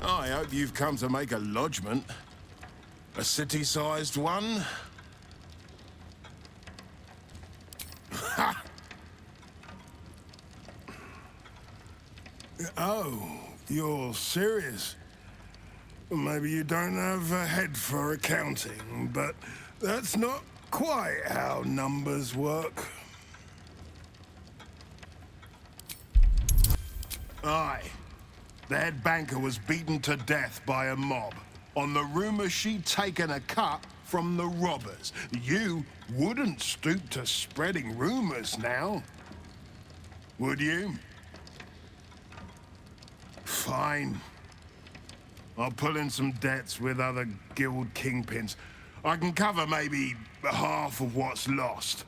I hope you've come to make a lodgment. A city-sized one? Ha! Oh, you're serious? Maybe you don't have a head for accounting, but that's not quite how numbers work. Aye. The head banker was beaten to death by a mob on the rumor she'd taken a cut from the robbers. You wouldn't stoop to spreading rumors now, would you? Fine. I'll pull in some debts with other guild kingpins. I can cover maybe half of what's lost.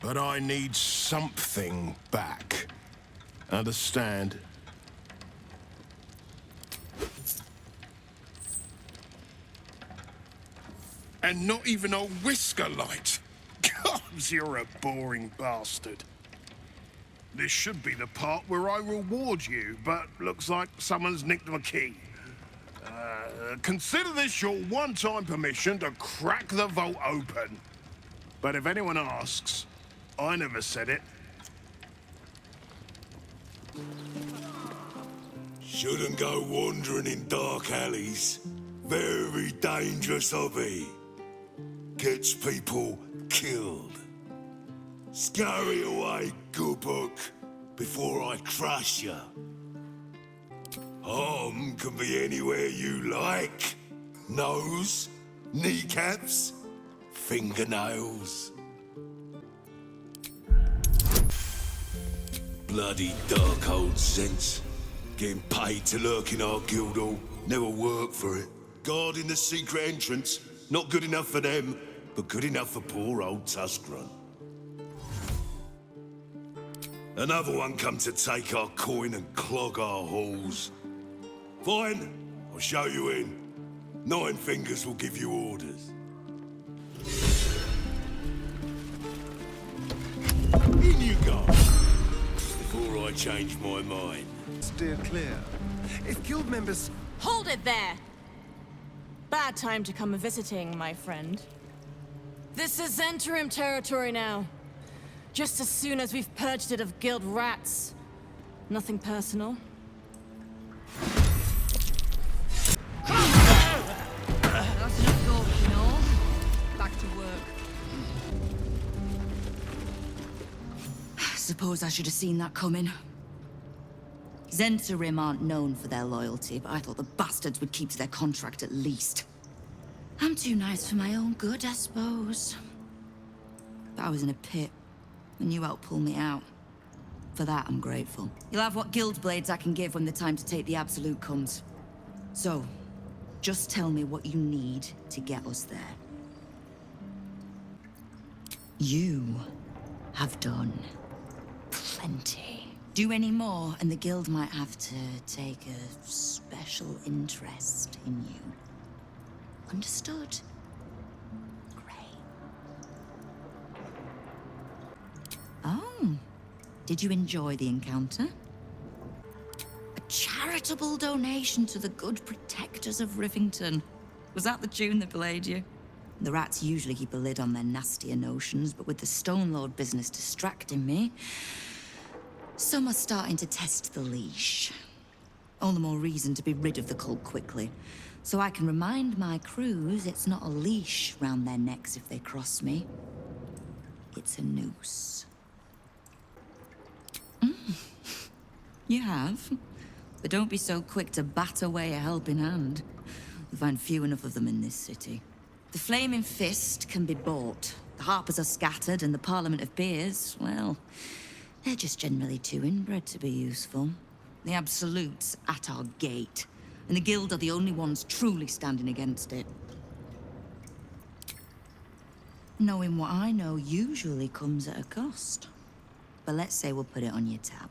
But I need something back. Understand? And not even a whisker light. Gods, you're a boring bastard. This should be the part where I reward you, but looks like someone's nicked my key. Consider this your one-time permission to crack the vault open. But if anyone asks, I never said it. Shouldn't go wandering in dark alleys. Very dangerous hobby. Gets people killed. Scurry away, good book, before I crush you. Harm can be anywhere you like. Nose, kneecaps, fingernails. Bloody dark old sense. Getting paid to lurk in our guild hall. Never worked for it. Guarding the secret entrance. Not good enough for them, but good enough for poor old Tuskrun. Another one come to take our coin and clog our halls. Fine, I'll show you in. 9 fingers will give you orders. In you go. Before I change my mind. Steer clear. If guild members... Hold it there! Bad time to come visiting, my friend. This is interim territory now. Just as soon as we've purged it of guild rats. Nothing personal. That's enough talk, you know. Back to work. Suppose I should have seen that coming. Zentarim aren't known for their loyalty, but I thought the bastards would keep to their contract at least. I'm too nice for my own good, I suppose. But I was in a pit, and you helped pull me out. For that, I'm grateful. You'll have what guild blades I can give when the time to take the absolute comes. So, just tell me what you need to get us there. You have done plenty. Do any more, and the guild might have to take a special interest in you. Understood? Great. Oh, did you enjoy the encounter? A charitable donation to the good protectors of Rivington. Was that the tune that played you? The rats usually keep a lid on their nastier notions, but with the Stone Lord business distracting me, some are starting to test the leash. All the more reason to be rid of the cult quickly, so I can remind my crews it's not a leash round their necks if they cross me. It's a noose. You have? But don't be so quick to bat away a helping hand. We find few enough of them in this city. The Flaming Fist can be bought. The Harpers are scattered, and the Parliament of Peers, well, they're just generally too inbred to be useful. The Absolute's at our gate, and the Guild are the only ones truly standing against it. Knowing what I know usually comes at a cost. But let's say we'll put it on your tab.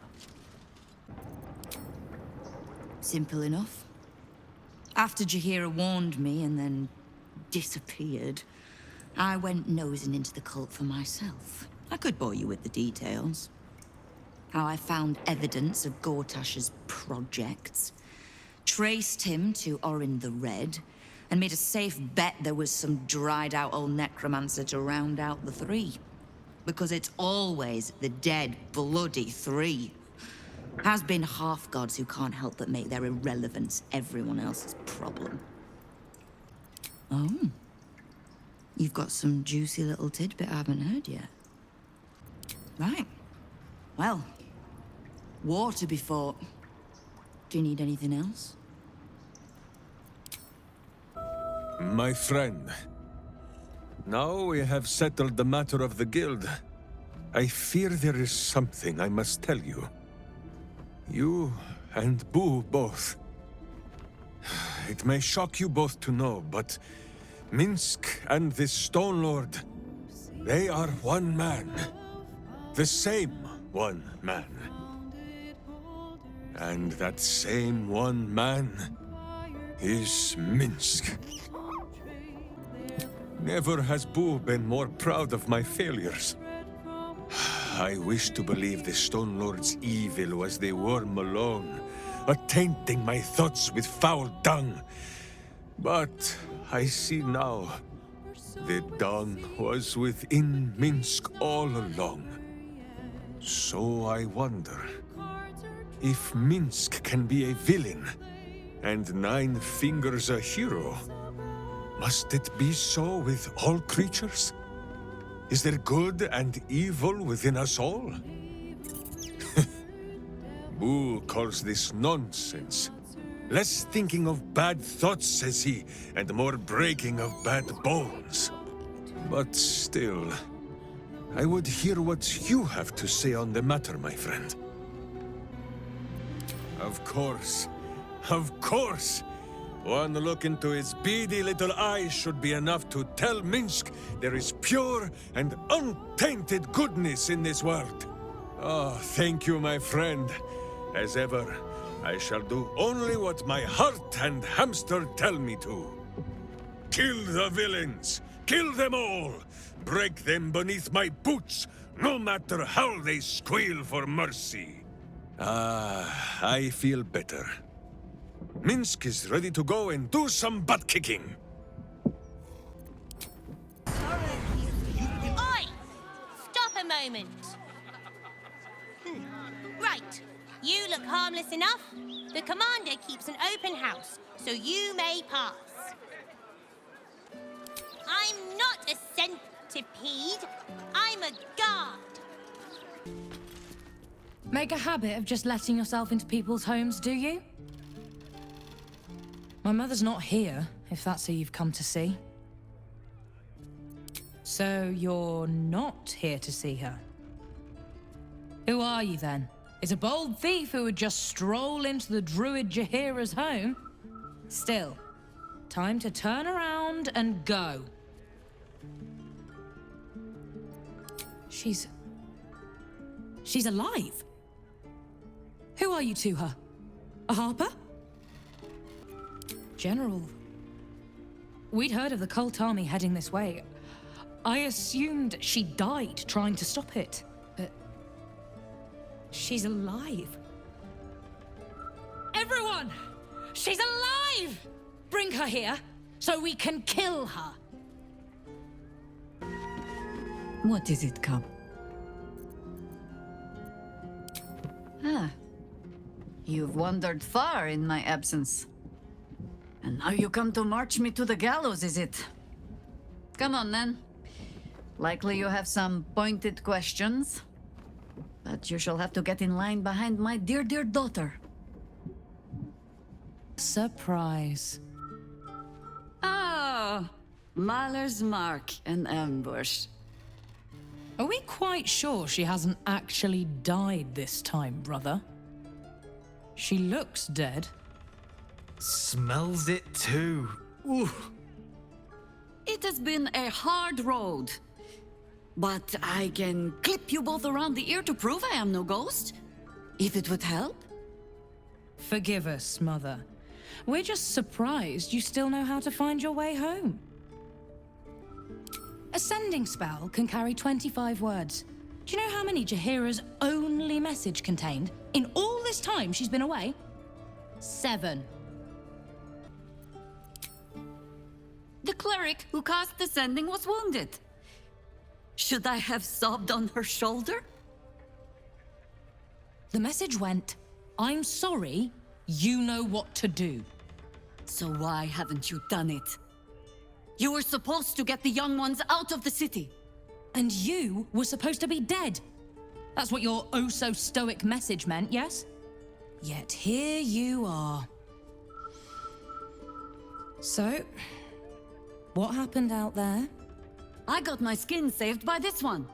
Simple enough. After Jaheira warned me and then disappeared, I went nosing into the cult for myself. I could bore you with the details. How I found evidence of Gortash's projects. traced him to Orin the Red, and made a safe bet there was some dried-out old necromancer to round out the three. Because it's always the dead, bloody three. Has been half-gods who can't help but make their irrelevance everyone else's problem. Oh. You've got some juicy little tidbit I haven't heard yet. Right. Well, war to be fought. Do you need anything else? My friend, now we have settled the matter of the guild. I fear there is something I must tell you. You and Boo both. It may shock you both to know, but Minsk and this Stone Lord, they are one man. The same one man. And that same one man is Minsk. Never has Boo been more proud of my failures. I wish to believe the Stone Lord's evil was the worm alone, tainting my thoughts with foul dung. But I see now, the dung was within Minsk all along. So I wonder, if Minsk can be a villain, and Nine Fingers a hero, must it be so with all creatures? Is there good and evil within us all? Boo calls this nonsense. Less thinking of bad thoughts, says he, and more breaking of bad bones. But still, I would hear what you have to say on the matter, my friend. Of course. Of course! One look into his beady little eyes should be enough to tell Minsk there is pure and untainted goodness in this world. Oh, thank you, my friend. As ever, I shall do only what my heart and hamster tell me to. Kill the villains! Kill them all! Break them beneath my boots, no matter how they squeal for mercy. Ah, I feel better. Minsk is ready to go and do some butt-kicking. Oi! Stop a moment. Right. You look harmless enough. The commander keeps an open house, so you may pass. I'm not a centipede. I'm a guard. Make a habit of just letting yourself into people's homes, do you? My mother's not here, if that's who you've come to see. So you're not here to see her? Who are you then? Is a bold thief who would just stroll into the druid Jaheira's home? Still, time to turn around and go. She's alive? Who are you to her? A harper? General, we'd heard of the cult army heading this way. I assumed she died trying to stop it, but she's alive. Everyone! She's alive! Bring her here so we can kill her. What is it, Cub? Ah. You've wandered far in my absence. And now you come to march me to the gallows, is it? Come on, then. Likely you have some pointed questions. But you shall have to get in line behind my dear, dear daughter. Surprise. Ah, Mahler's mark, an ambush. Are we quite sure she hasn't actually died this time, brother? She looks dead. Smells it too. Ooh. It has been a hard road. But I can clip you both around the ear to prove I am no ghost. If it would help. Forgive us, Mother. We're just surprised you still know how to find your way home. A sending spell can carry 25 words. Do you know how many Jaheira's only message contained in all this time she's been away? 7. The cleric who cast the sending was wounded. Should I have sobbed on her shoulder? The message went, I'm sorry, you know what to do. So why haven't you done it? You were supposed to get the young ones out of the city. And you were supposed to be dead. That's what your oh-so-stoic message meant, yes? Yet here you are. So, what happened out there? I got my skin saved by this one.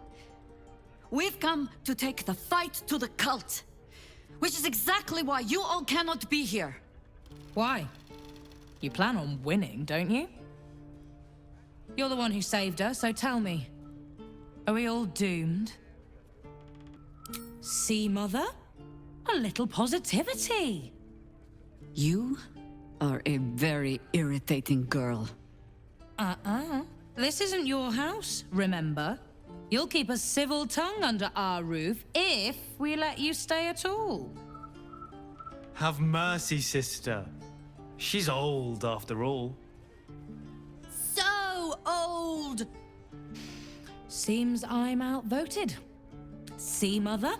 We've come to take the fight to the cult, which is exactly why you all cannot be here. Why? You plan on winning, don't you? You're the one who saved her, so tell me. Are we all doomed? See, Mother? A little positivity. You are a very irritating girl. This isn't your house, remember? You'll keep a civil tongue under our roof if we let you stay at all. Have mercy, sister. She's old, after all. So old! Seems I'm outvoted. See, Mother?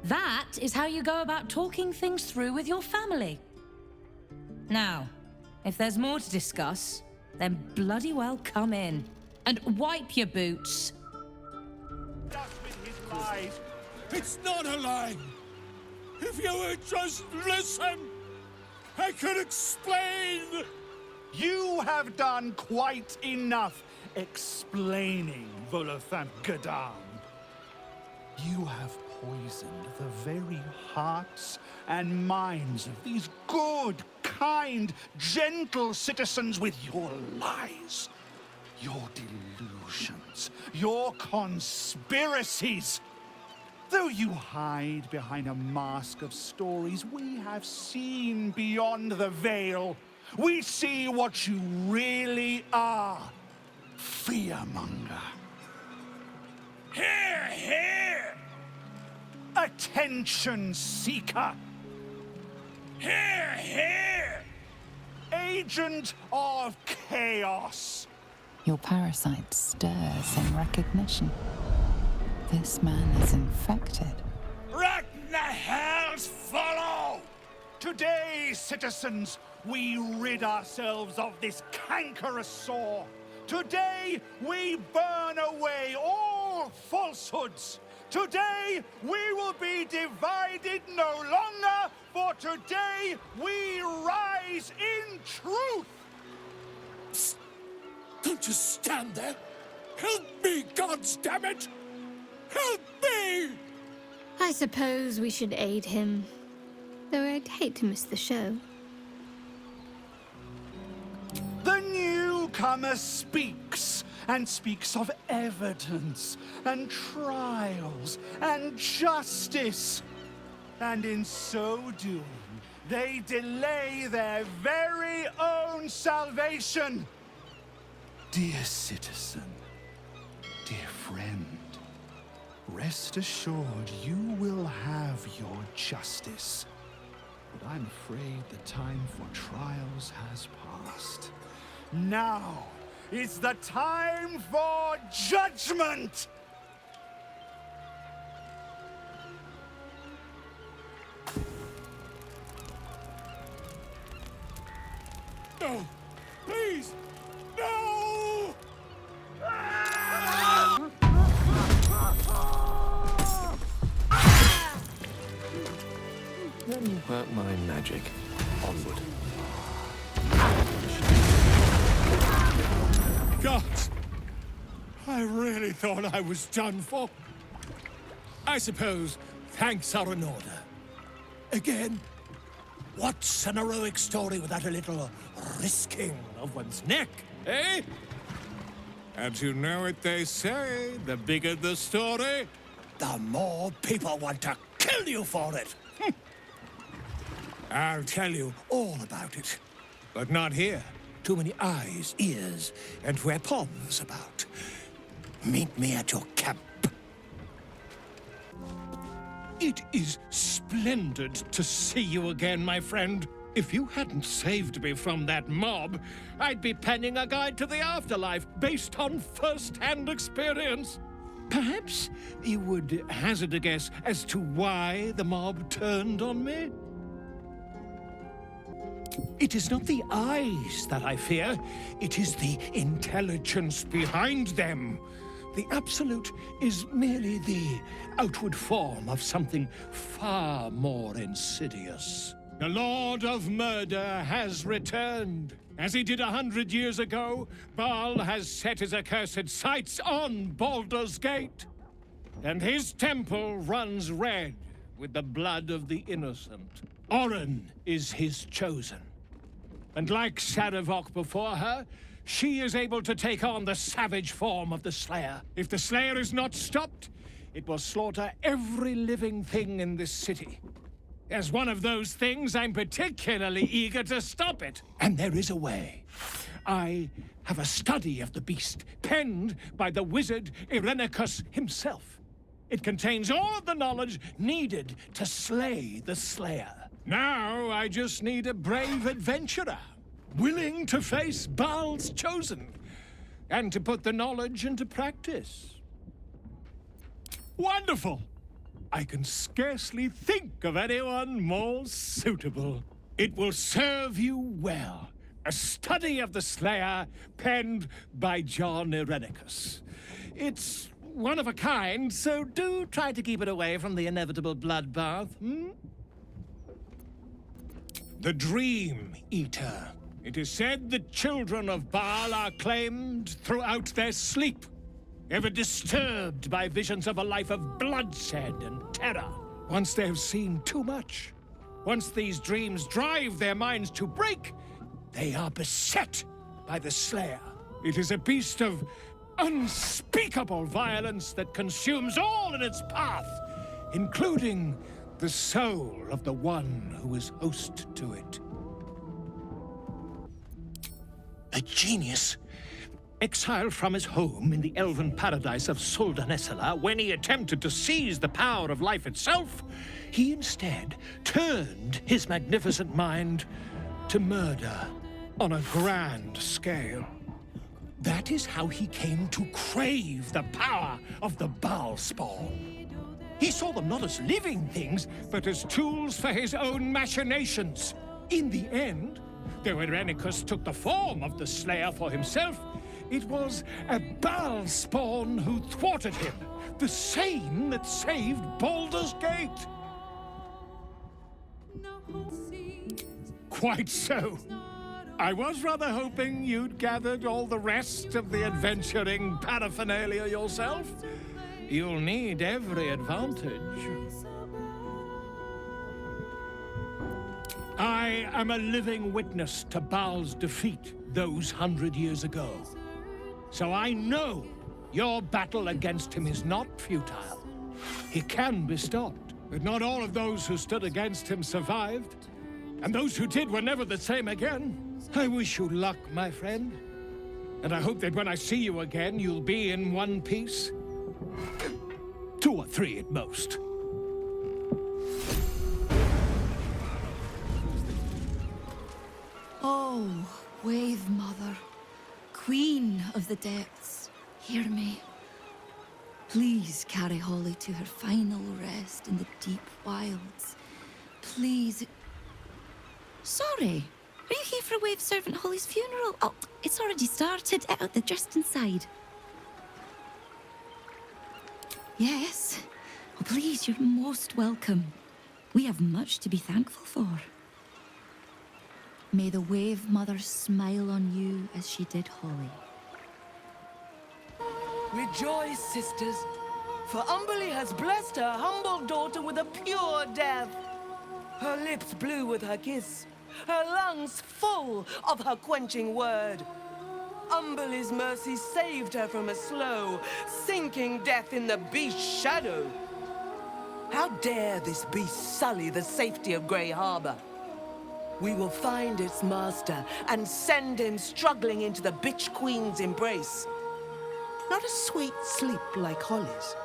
That is how you go about talking things through with your family. Now, if there's more to discuss, then bloody well come in. And wipe your boots. It's not a lie! If you would just listen, I could explain! You have done quite enough explaining, Volothamp Gadam. You have poisoned the very hearts and minds of these good, kind, gentle citizens with your lies, your delusions, your conspiracies. Though you hide behind a mask of stories, we have seen beyond the veil. We see what you really are. Fearmonger. Here, here! Attention seeker. Here, here! Agent of chaos. Your parasite stirs in recognition. This man is infected. Right in the hells follow! Today, citizens, we rid ourselves of this cankerous sore. Today, we burn away all falsehoods. Today, we will be divided no longer, for today, we rise in truth. Psst. Don't just stand there. Help me, goddammit! Help me! I suppose we should aid him, though I'd hate to miss the show. The newcomer speaks, and speaks of evidence, and trials, and justice. And in so doing, they delay their very own salvation. Dear citizen, dear friend, rest assured you will have your justice. But I'm afraid the time for trials has passed. Now is the time for judgment! No! Please! No! Let me work my magic. Onward. Gods! I really thought I was done for. I suppose thanks are in order. Again, what's an heroic story without a little risking of one's neck, eh? And you know what they say, the bigger the story, the more people want to kill you for it. I'll tell you all about it, but not here. Too many eyes, ears, and weapons about. Meet me at your camp. It is splendid to see you again, my friend. If you hadn't saved me from that mob, I'd be penning a guide to the afterlife based on first-hand experience. Perhaps you would hazard a guess as to why the mob turned on me? It is not the eyes that I fear, it is the intelligence behind them. The Absolute is merely the outward form of something far more insidious. The Lord of Murder has returned. As he did 100 years ago, Baal has set his accursed sights on Baldur's Gate. And his temple runs red with the blood of the innocent. Oren is his chosen. And like Sarevok before her, she is able to take on the savage form of the Slayer. If the Slayer is not stopped, it will slaughter every living thing in this city. As one of those things, I'm particularly eager to stop it. And there is a way. I have a study of the beast, penned by the wizard Irenicus himself. It contains all of the knowledge needed to slay the Slayer. Now I just need a brave adventurer, willing to face Baal's chosen, and to put the knowledge into practice. Wonderful! I can scarcely think of anyone more suitable. It will serve you well. A study of the Slayer, penned by John Irenicus. It's one of a kind, so do try to keep it away from the inevitable bloodbath, The Dream Eater. It is said the children of Baal are claimed throughout their sleep, ever disturbed by visions of a life of bloodshed and terror. Once they have seen too much, once these dreams drive their minds to break, they are beset by the Slayer. It is a beast of unspeakable violence that consumes all in its path, including the soul of the one who is host to it. A genius, exiled from his home in the elven paradise of Soldanessala, when he attempted to seize the power of life itself, he instead turned his magnificent mind to murder on a grand scale. That is how he came to crave the power of the Baal spawn. He saw them not as living things, but as tools for his own machinations. In the end, though Irenicus took the form of the Slayer for himself, it was a Baal spawn who thwarted him, the same that saved Baldur's Gate. Quite so. I was rather hoping you'd gathered all the rest of the adventuring paraphernalia yourself. You'll need every advantage. I am a living witness to Baal's defeat those 100 years ago. So I know your battle against him is not futile. He can be stopped, but not all of those who stood against him survived. And those who did were never the same again. I wish you luck, my friend. And I hope that when I see you again, you'll be in one piece. 2 or 3 at most. Oh, Wave Mother, Queen of the Depths, hear me. Please carry Holly to her final rest in the deep wilds. Please. Sorry, are you here for Wave Servant Holly's funeral? Oh, it's already started. They're just inside. Yes. Oh, please, you're most welcome. We have much to be thankful for. May the Wave Mother smile on you as she did Holly. Rejoice, sisters, for Umberly has blessed her humble daughter with a pure death. Her lips blue with her kiss, her lungs full of her quenching word. Umberly's mercy saved her from a slow, sinking death in the beast's shadow. How dare this beast sully the safety of Grey Harbor? We will find its master and send him struggling into the bitch queen's embrace. Not a sweet sleep like Holly's,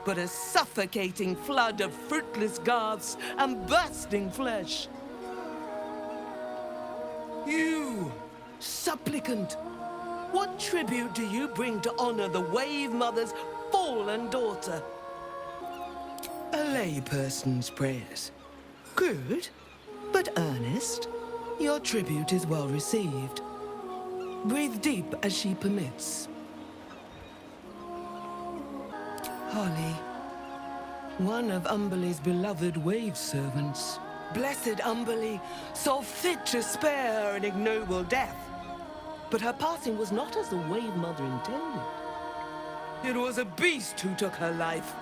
but a suffocating flood of fruitless garths and bursting flesh. supplicant. What tribute do you bring to honor the Wave Mother's fallen daughter? A layperson's prayers. Crude, but earnest. Your tribute is well received. Breathe deep as she permits. Holly, one of Umberlee's beloved wave servants. Blessed Umberlee saw fit to spare her an ignoble death. But her passing was not as the Wave Mother intended. It was a beast who took her life.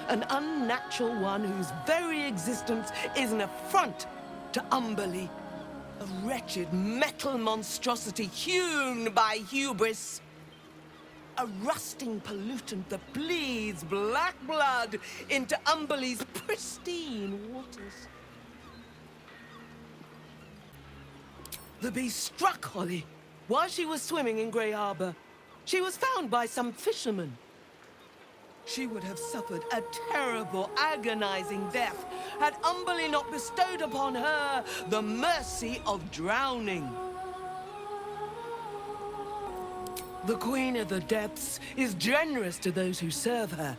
An unnatural one whose very existence is an affront to Umberlee. A wretched metal monstrosity hewn by hubris. A rusting pollutant that bleeds black blood into Umberlee's pristine waters. The beast struck Holly while she was swimming in Grey Harbor. She was found by some fishermen. She would have suffered a terrible, agonizing death had Umberlee not bestowed upon her the mercy of drowning. The Queen of the Depths is generous to those who serve her,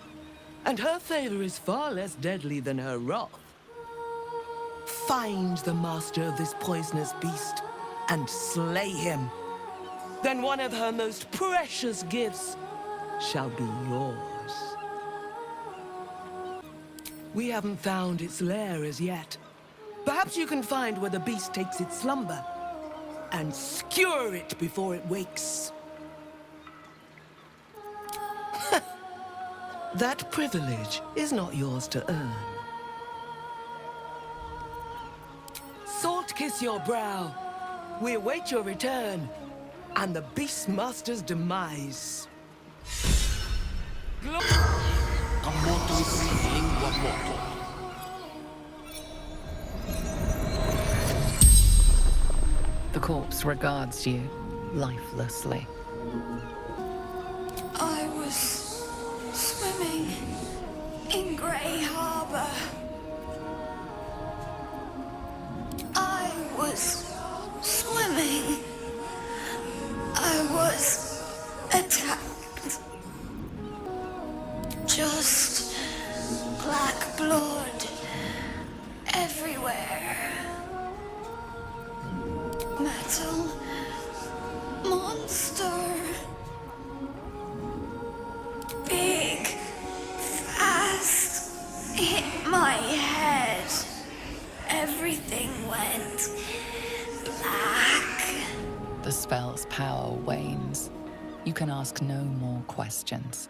and her favor is far less deadly than her wrath. Find the master of this poisonous beast and slay him. Then one of her most precious gifts shall be yours. We haven't found its lair as yet. Perhaps you can find where the beast takes its slumber and skewer it before it wakes. That privilege is not yours to earn. Salt kiss your brow. We await your return and the Beastmaster's demise. The corpse regards you lifelessly. I was swimming in Grey Harbor. I was swimming. I was attacked. Just black blood everywhere. Metal monster. Big, fast, hit my head. Everything went black. The spell's power wanes. You can ask no more questions.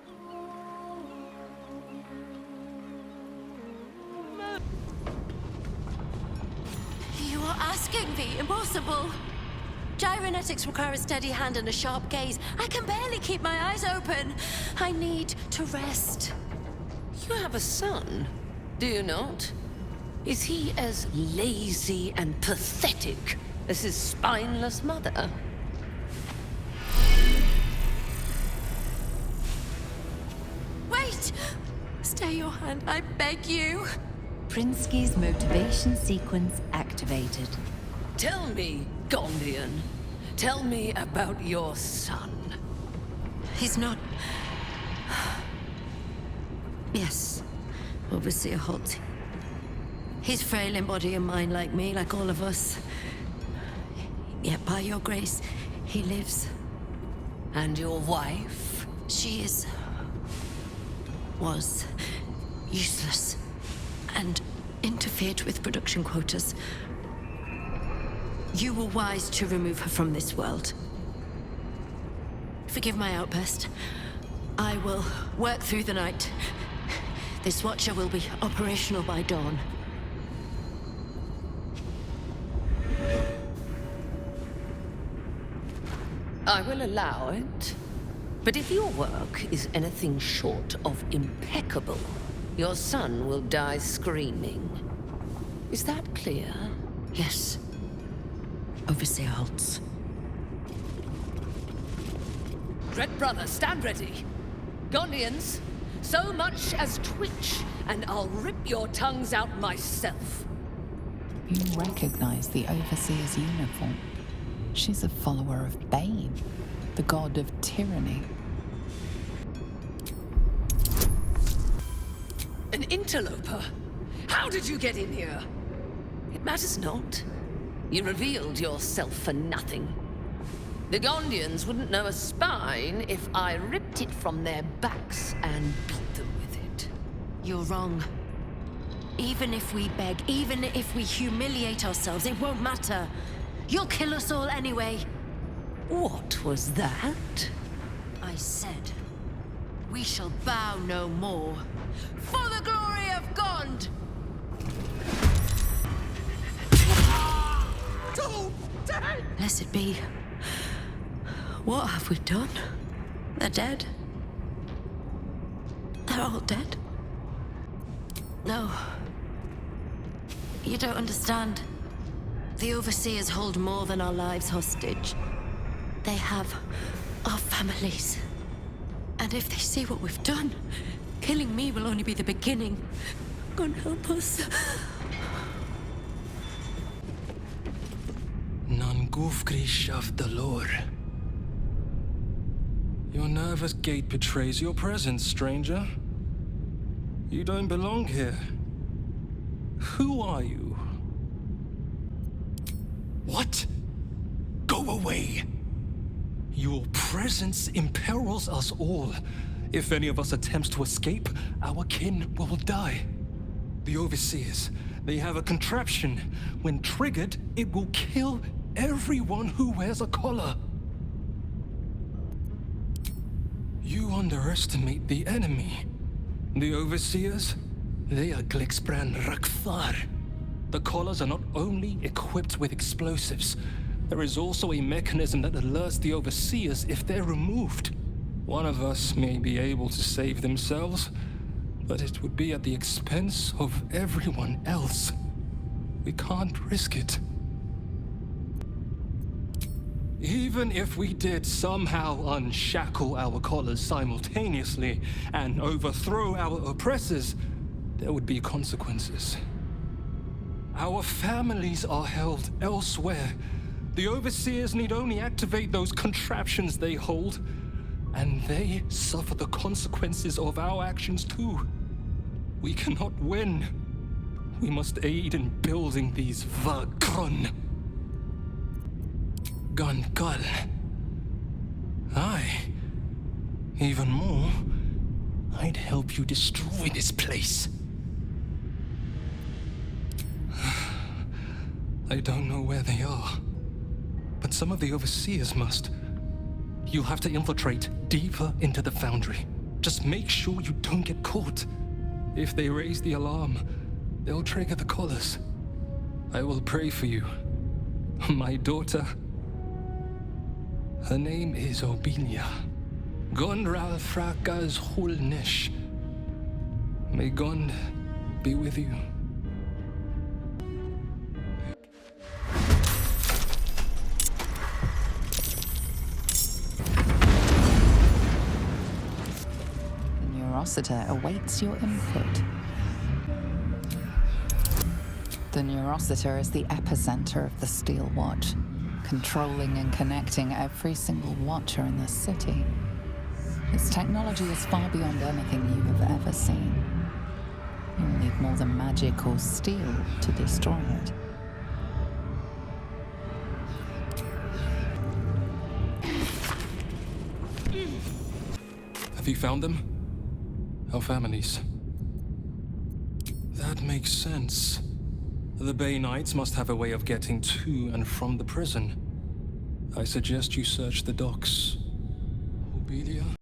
You are asking the impossible. Gyrometics require a steady hand and a sharp gaze. I can barely keep my eyes open. I need to rest. You have a son, do you not? Is he as lazy and pathetic as his spineless mother? Wait! Stay your hand, I beg you. Prinsky's motivation sequence activated. Tell me, Gondian. Tell me about your son. He's not... Yes, Overseer Holt. He's frail in body and mind like me, like all of us. Yet by your grace, he lives. And your wife? She is... was useless and interfered with production quotas. You were wise to remove her from this world. Forgive my outburst. I will work through the night. This Watcher will be operational by dawn. I will allow it. But if your work is anything short of impeccable, your son will die screaming. Is that clear? Yes. Overseer Holtz. Red Brother, stand ready. Gondians, so much as twitch, and I'll rip your tongues out myself. You recognize the Overseer's uniform. She's a follower of Bane, the god of tyranny. An interloper? How did you get in here? It matters not. You revealed yourself for nothing. The Gondians wouldn't know a spine if I ripped it from their backs and beat them with it. You're wrong. Even if we beg, even if we humiliate ourselves, it won't matter. You'll kill us all anyway. What was that? I said, we shall bow no more. For the glory of Gond! Blessed be. What have we done? They're dead. They're all dead. No. You don't understand. The Overseers hold more than our lives hostage. They have our families. And if they see what we've done, killing me will only be the beginning. God help us. Nangufgrish of the Lord. Your nervous gait betrays your presence, stranger. You don't belong here. Who are you? What? Go away! Your presence imperils us all. If any of us attempts to escape, our kin will die. The Overseers, they have a contraption. When triggered, it will kill everyone who wears a collar. You underestimate the enemy. The Overseers, they are Glixbran Rakthar. The collars are not only equipped with explosives, there is also a mechanism that alerts the Overseers if they're removed. One of us may be able to save themselves, but it would be at the expense of everyone else. We can't risk it. Even if we did somehow unshackle our collars simultaneously and overthrow our oppressors, there would be consequences. Our families are held elsewhere. The Overseers need only activate those contraptions they hold, and they suffer the consequences of our actions too. We cannot win. We must aid in building these Vakron. Gunkal. Aye. Even more, I'd help you destroy this place. I don't know where they are, but some of the Overseers must. You'll have to infiltrate deeper into the foundry. Just make sure you don't get caught. If they raise the alarm, they'll trigger the collars. I will pray for you. My daughter, her name is Obelia. Gondral Frakas Hulnish. May Gond be with you. Neurositer awaits your input. The Neurositer is the epicenter of the Steel Watch, controlling and connecting every single Watcher in the city. Its technology is far beyond anything you have ever seen. You'll need more than magic or steel to destroy it. Have you found them? Our families. That makes sense. The Bay Knights must have a way of getting to and from the prison. I suggest you search the docks. Obelia?